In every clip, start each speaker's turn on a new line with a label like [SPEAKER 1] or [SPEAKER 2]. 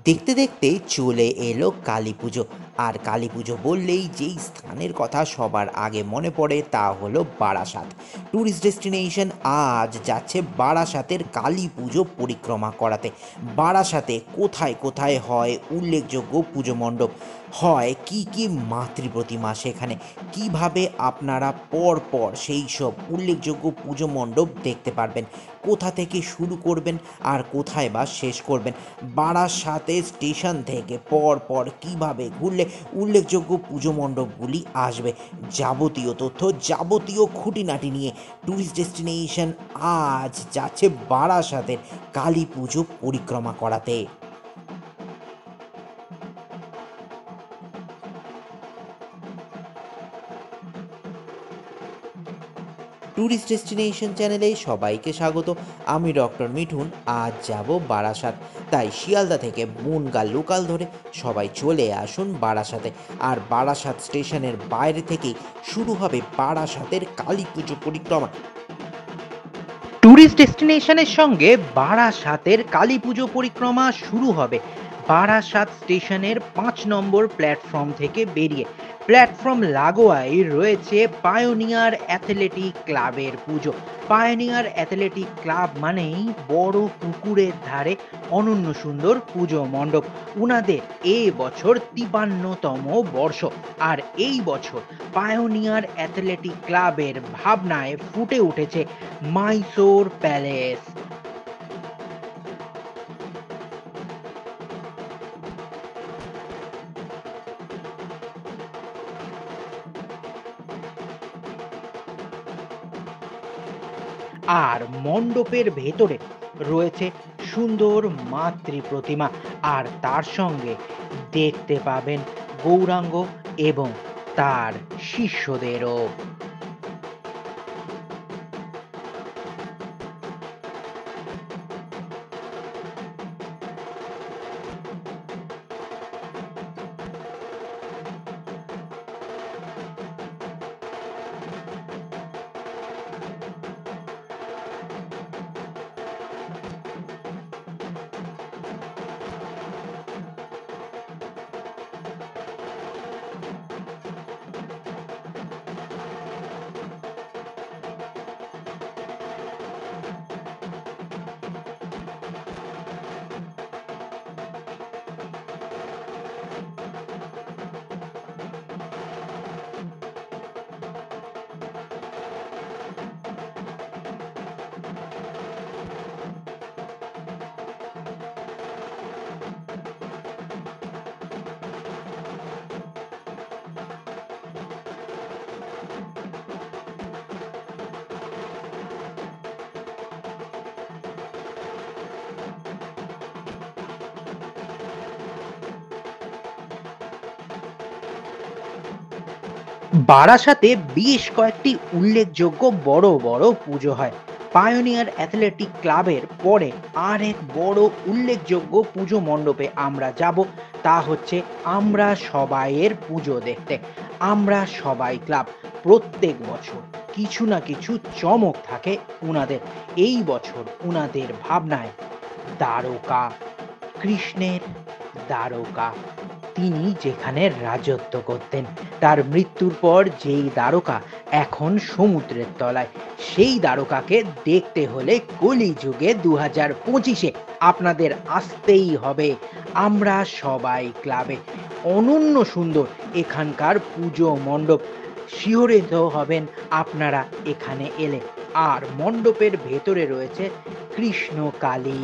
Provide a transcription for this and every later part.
[SPEAKER 1] দেখতে দেখতে চলে এলো কালী পুজো। আর কালী পুজো বললেই যেই স্থানের কথা সবার আগে মনে পড়ে তা হলো বারাসাত। ট্যুরিস্ট ডেস্টিনেশন আজ যাচ্ছে বারাসাতের কালী পুজো পরিক্রমা করাতে। বারাসাতে কোথায় কোথায় হয় উল্লেখযোগ্য পুজো মণ্ডপ, হয় কি কি মাতৃ প্রতিমা সেখানে, কিভাবে আপনারা পর পর সেই সব উল্লেখযোগ্য পুজো মণ্ডপ দেখতে পারবেন, কোথা থেকে শুরু করবেন আর কোথায় বা শেষ করবেন, বারাসাতে স্টেশন থেকে পর পর কীভাবে ঘুরলে উল্লেখযোগ্য পুজো মণ্ডপগুলি আসবে, যাবতীয় তথ্য, যাবতীয় খুঁটিনাটি নিয়ে ট্যুরিস্ট ডেস্টিনেশন আজ যাচ্ছে বারাসাতের কালী পুজো পরিক্রমা করাতে। ট্যুরিস্ট ডেস্টিনেশন চ্যানেলে সবাইকে স্বাগত। আমি ডক্টর মিঠুন। আজ যাব বারাসাত, তাই শিয়ালদা থেকে বনগা লোকাল ধরে সবাই চলে আসুন বারাসাতে। আর বারাসাত স্টেশনের বাইরে থেকেই শুরু হবে বারাসাতের কালী পুজো পরিক্রমা। ট্যুরিস্ট ডেস্টিনেশনের সঙ্গে বারাসাতের কালী পুজো পরিক্রমা শুরু হবে বারাসাত স্টেশনের ৫ নম্বর প্ল্যাটফর্ম থেকে বেরিয়ে। প্ল্যাটফর্ম লাগোয়াই রয়েছে পায়োনিয়ার অ্যাথলেটিক ক্লাবের পুজো। পায়োনিয়ার অ্যাথলেটিক ক্লাব মানেই বড় পুকুরের ধারে অনন্য সুন্দর পুজো মণ্ডপ। উনাদের এ বছর ৫৩তম বর্ষ। আর এই বছর পায়োনিয়ার অ্যাথলেটিক ক্লাবের ভাবনায় ফুটে উঠেছে মাইসোর প্যালেস। আর মণ্ডপের ভেতরে রয়েছে সুন্দর মাতৃ প্রতিমা, আর তার সঙ্গে দেখতে পাবেন গৌরাঙ্গ এবং তার শিষ্যদেরও। বারাসাতে বেশ কয়েকটি উল্লেখযোগ্য বড় বড় পুজো হয়। পায়োনিয়ার অ্যাথলেটিক ক্লাবের পরে আর এক বড় উল্লেখযোগ্য পুজো মণ্ডপে আমরা যাব, তা হচ্ছে আমরা সবাইয়ের পুজো দেখতে। আমরা সবাই ক্লাব প্রত্যেক বছর কিছু না কিছু চমক থাকে উনাদের। এই বছর উনাদের ভাবনায় দ্বারকা, কৃষ্ণের দ্বারকা, তিনি যেখানে রাজত্ব করতেন, তার মৃত্যুর পর যেই দ্বারকা এখন সমুদ্রের তলায়, সেই দ্বারকাকে দেখতে হলে কলিযুগে ২০২৫-এ আপনাদের আসতেই হবে আমরা সবাই ক্লাবে। অনন্য সুন্দর এখানকার পুজো মণ্ডপ, শিহরিত হবেন আপনারা এখানে এলে। আর মণ্ডপের ভেতরে রয়েছে কৃষ্ণ কালী।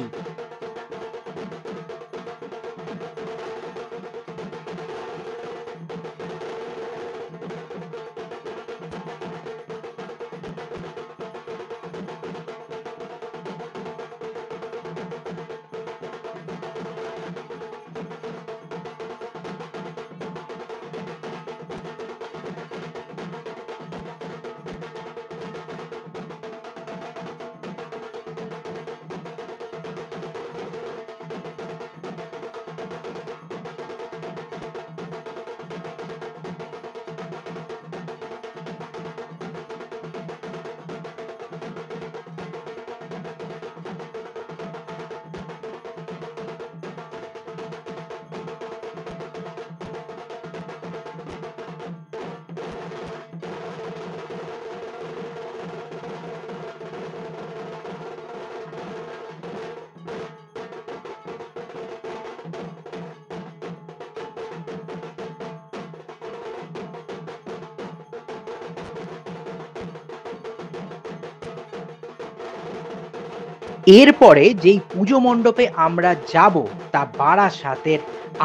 [SPEAKER 1] এরপরে যেই পুজো মণ্ডপে আমরা যাব তা বারাসাতের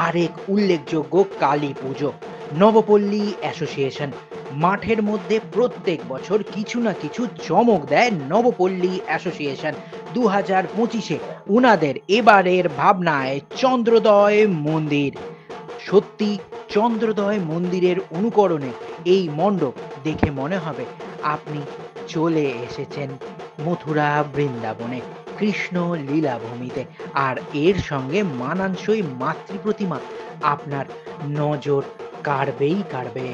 [SPEAKER 1] আরেক উল্লেখযোগ্য কালী পুজো, নবপল্লী অ্যাসোসিয়েশন। মাঠের মধ্যে প্রত্যেক বছর কিছু না কিছু চমক দেয় নবপল্লী অ্যাসোসিয়েশন। ২০২৫-এ উনাদের এবারের ভাবনায় চন্দ্রোদয় মন্দির। সত্যি চন্দ্রোদয় মন্দিরের অনুকরণে এই মণ্ডপ দেখে মনে হবে আপনি চলে এসেছেন মথুরা বৃন্দাবনে, কৃষ্ণ লীলাভূমিতে। আর এর সঙ্গে মানানসই মাতৃপ্রতিমা আপনার নজর কাড়বেই কাড়বে।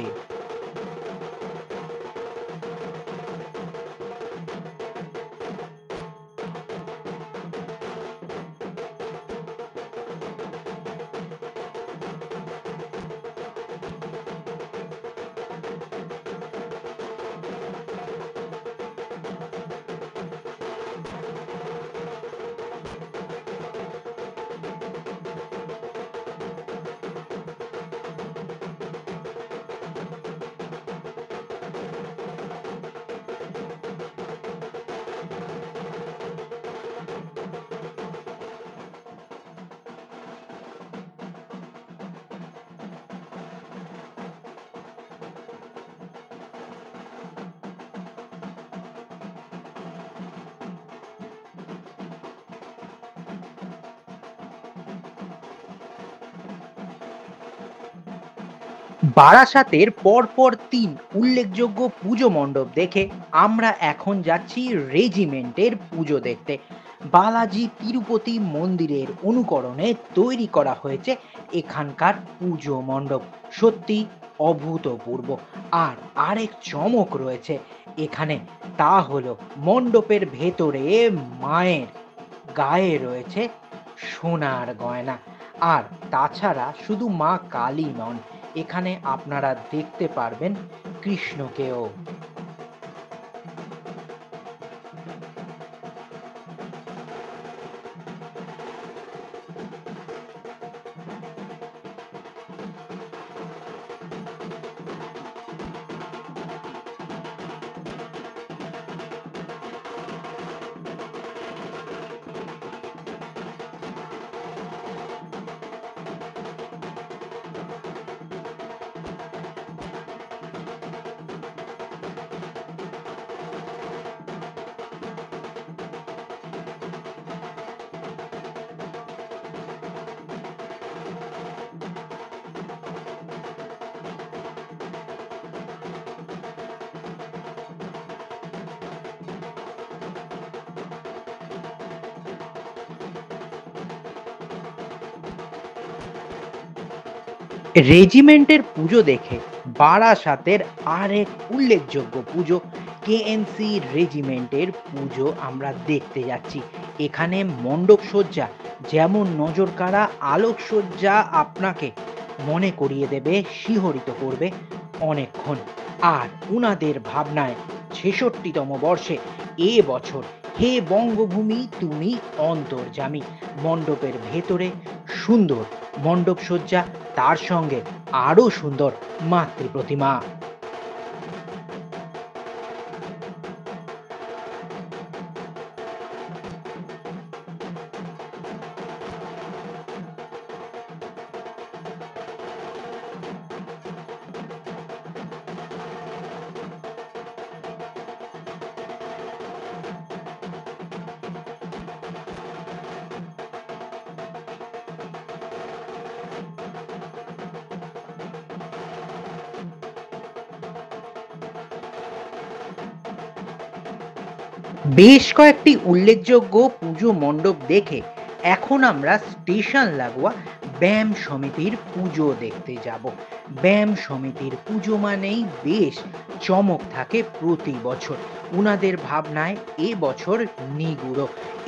[SPEAKER 1] বারাসাতের পরপর ৩ উল্লেখযোগ্য পুজো মণ্ডপ দেখে আমরা এখন যাচ্ছি রেজিমেন্টের পুজো দেখতে। বালাজি তিরুপতি মন্দিরের অনুকরণে তৈরি করা হয়েছে এখানকার পুজো মণ্ডপ। সত্যি অভূতপূর্ব। আর আরেক চমক রয়েছে এখানে, তা হলো মণ্ডপের ভেতরে মায়ের গায়ে রয়েছে সোনার গয়না। আর তাছাড়া শুধু মা কালী নন, এখানে আপনারা দেখতে পারবেন কৃষ্ণকেও। রেজিমেন্টের পুজো দেখে বারাসাতের আরেক উল্লেখযোগ্য পুজো কেএনসি রেজিমেন্টের পুজো আমরা দেখতে যাচ্ছি। এখানে মণ্ডপ সজ্জা যেমন নজরকাড়া, আলোকসজ্জা আপনাকে মনে করিয়ে দেবে, শিহরিত করবে অনেকক্ষণ। আর উনাদের ভাবনায় ৬৬তম বর্ষে এ বছর হে বঙ্গভূমি তুমি অন্তর্যামী। মণ্ডপের ভেতরে সুন্দর মণ্ডপ সজ্জা, তার সঙ্গে আরো সুন্দর মাতৃপ্রতিমা। বেশ কয়েকটি উল্লেখযোগ্য পুজো মণ্ডপ দেখে এখন আমরা স্টেশন লাগোয়া ব্যায়াম সমিতির পুজো দেখতে যাব। ব্যায়াম সমিতির পুজো মানেই বেশ চমক থাকে প্রতি বছর। উনাদের ভাবনায় এ বছর নিগুড়ো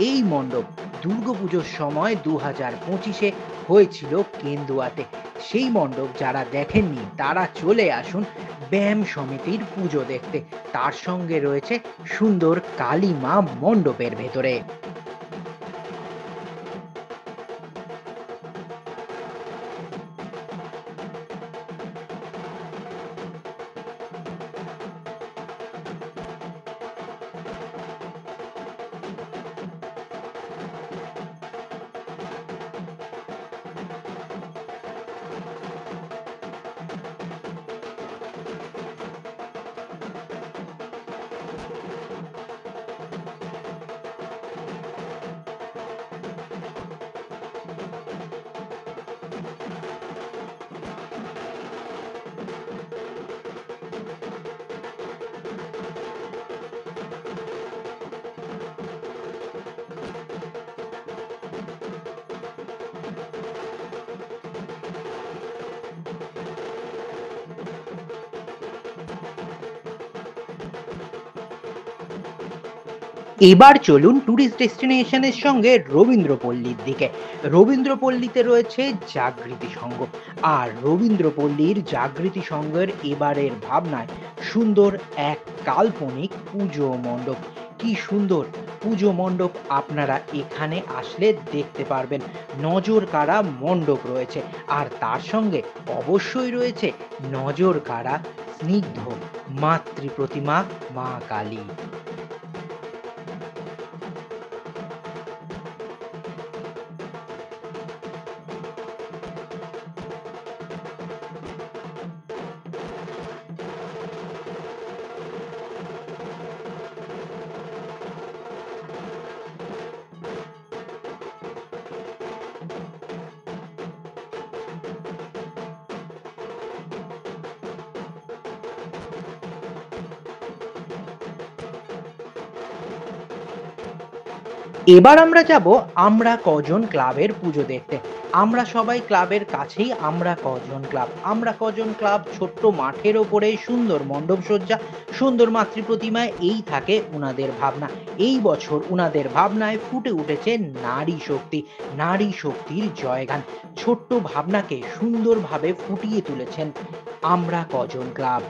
[SPEAKER 1] এই মণ্ডপ দুর্গাপুজোর সময় ২০২৫-এ হয়েছিল কেন্দুয়াতে। সেই মণ্ডপ যারা দেখেননি তারা চলে আসুন ব্যায়াম সমিতির পুজো দেখতে। তার সঙ্গে রয়েছে সুন্দর কালী মা মণ্ডপের ভেতরে। এবার চলুন ট্যুরিস্ট ডেস্টিনেশনের সঙ্গে রবীন্দ্রপল্লীর দিকে। রবীন্দ্রপল্লীতে রয়েছে জাগৃতি সংঘ। আর রবীন্দ্রপল্লীর জাগৃতি সংঘের এবারের ভাবনায় সুন্দর এক কাল্পনিক পুজো মণ্ডপ। কি সুন্দর পুজো মণ্ডপ আপনারা এখানে আসলে দেখতে পারবেন। নজর কাড়া মণ্ডপ রয়েছে। আর তার সঙ্গে অবশ্যই রয়েছে নজর কাড়া স্নিগ্ধ মাতৃ প্রতিমা মা কালী। এবার আমরা যাব আমরা কজন ক্লাবের পুজো দেখতে। আমরা সবাই ক্লাবের কাছেই আমরা কজন ক্লাব। আমরা কজন ক্লাব ছোট্ট মাঠের ওপরে সুন্দর মণ্ডপসজ্জা, সুন্দর মাতৃপ্রতিমায় এই থাকে উনাদের ভাবনা। এই বছর উনাদের ভাবনায় ফুটে উঠেছে নারী শক্তি, নারী শক্তির জয়গান। ছোট্ট ভাবনাকে সুন্দরভাবে ফুটিয়ে তুলেছেন আমরা কজন ক্লাব।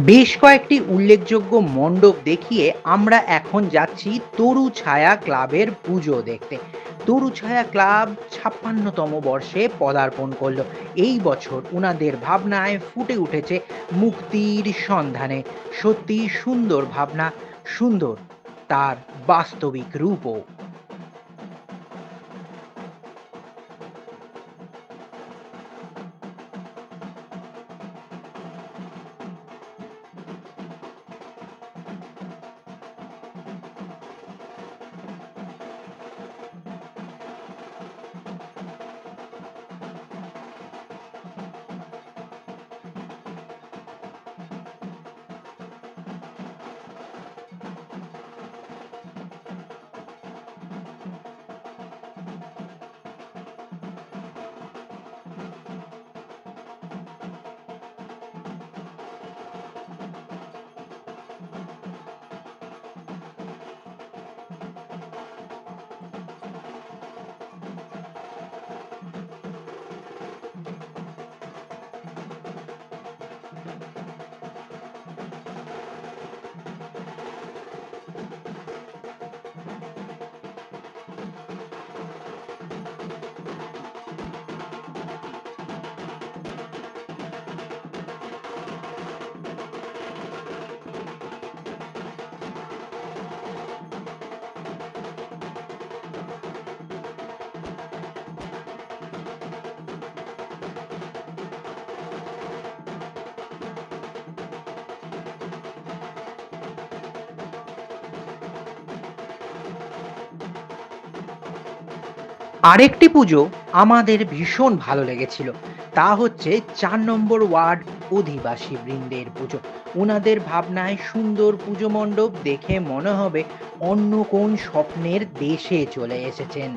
[SPEAKER 1] বেশ কয়েকটি উল্লেখযোগ্য মণ্ডপ দেখিয়ে আমরা এখন যাচ্ছি তরু ছায়া ক্লাবের পুজো দেখতে। তরু ছায়া ক্লাব ৫৬তম বর্ষে পদার্পণ করলো। এই বছর উনাদের ভাবনায় ফুটে উঠেছে মুক্তির সন্ধানে। সত্যি সুন্দর ভাবনা, সুন্দর তার বাস্তবিক রূপও। আরেকটি পুজো আমাদের ভীষণ ভালো লেগেছিল। তা হচ্ছে ৪ নম্বর ওয়ার্ড অধিবাসী বৃন্দের পুজো। উনাদের ভাবনায় সুন্দর পুজো মণ্ডপ দেখে মনে হবে অন্য কোন স্বপ্নের দেশে চলে এসেছেন।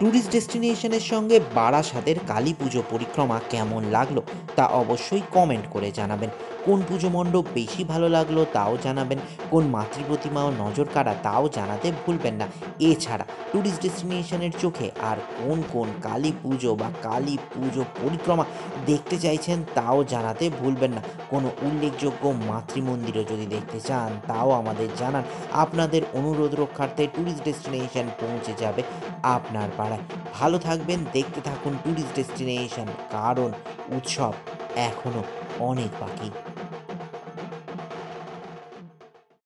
[SPEAKER 2] ট্যুরিস্ট ডেস্টিনেশনের সঙ্গে বারাসাতের কালী পুজো পরিক্রমা কেমন লাগলো তা অবশ্যই কমেন্ট করে জানাবেন। কোন পুজো মণ্ডপ বেশি ভালো লাগলো তাও জানাবেন। কোন মাতৃপ্রতিমাও নজর কাড়া তাও জানাতে ভুলবেন না। এছাড়া ট্যুরিস্ট ডেস্টিনেশনের চোখে আর কোন কোন কালী পুজো বা কালী পুজো পরিক্রমা দেখতে চাইছেন তাও জানাতে ভুলবেন না। কোনো উল্লেখযোগ্য মাতৃমন্দিরও যদি দেখতে চান তাও আমাদের জানান। আপনাদের অনুরোধ রক্ষার্থে ট্যুরিস্ট ডেস্টিনেশন পৌঁছে যাবে আপনার পাড়ায়। ভালো থাকবেন, দেখতে থাকুন ট্যুরিস্ট ডেস্টিনেশন, কারণ উৎসব এখনও অনেক বাকি।